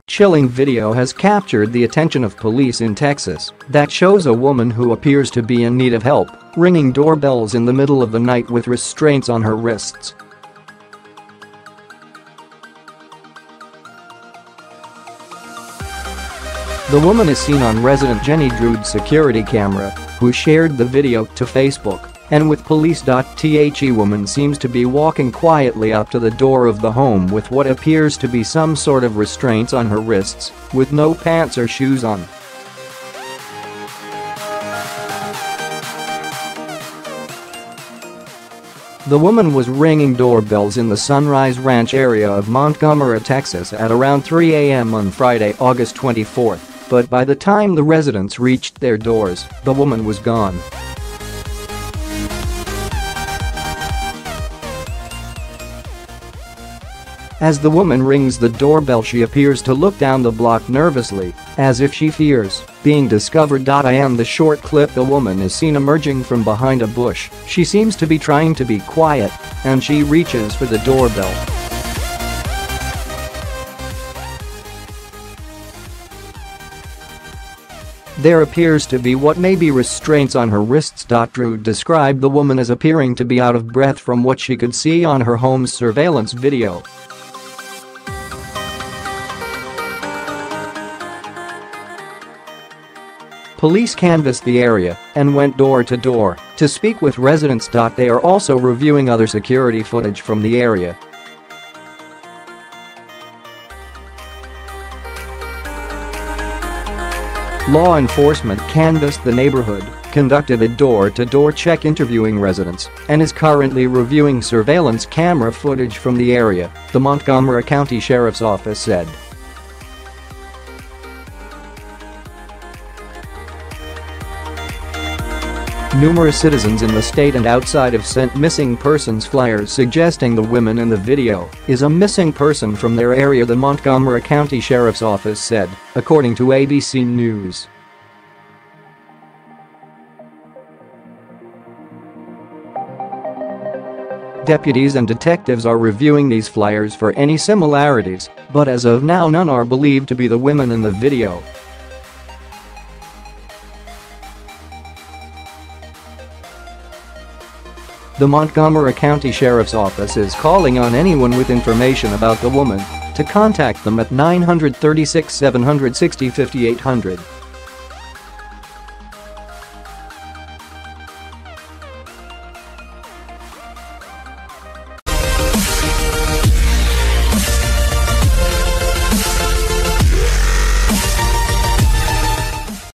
Chilling video has captured the attention of police in Texas that shows a woman who appears to be in need of help ringing doorbells in the middle of the night with restraints on her wrists. The woman is seen on resident Jenny Drude's security camera, who shared the video to Facebook, and with police.the woman seems to be walking quietly up to the door of the home with what appears to be some sort of restraints on her wrists, with no pants or shoes on. The woman was ringing doorbells in the Sunrise Ranch area of Montgomery, Texas at around 3 a.m. on Friday, August 24, but by the time the residents reached their doors, the woman was gone. As the woman rings the doorbell, she appears to look down the block nervously, as if she fears being discovered. In the short clip, the woman is seen emerging from behind a bush. She seems to be trying to be quiet, and she reaches for the doorbell. There appears to be what may be restraints on her wrists. Drude described the woman as appearing to be out of breath from what she could see on her home's surveillance video. Police canvassed the area and went door to door to speak with residents. They are also reviewing other security footage from the area. Law enforcement canvassed the neighborhood, conducted a door-to-door check interviewing residents, and is currently reviewing surveillance camera footage from the area, the Montgomery County Sheriff's Office said. Numerous citizens in the state and outside have sent missing persons flyers suggesting the woman in the video is a missing person from their area, the Montgomery County Sheriff's Office said, according to ABC News. Deputies and detectives are reviewing these flyers for any similarities, but as of now none are believed to be the women in the video. The Montgomery County Sheriff's Office is calling on anyone with information about the woman to contact them at 936 760 5800.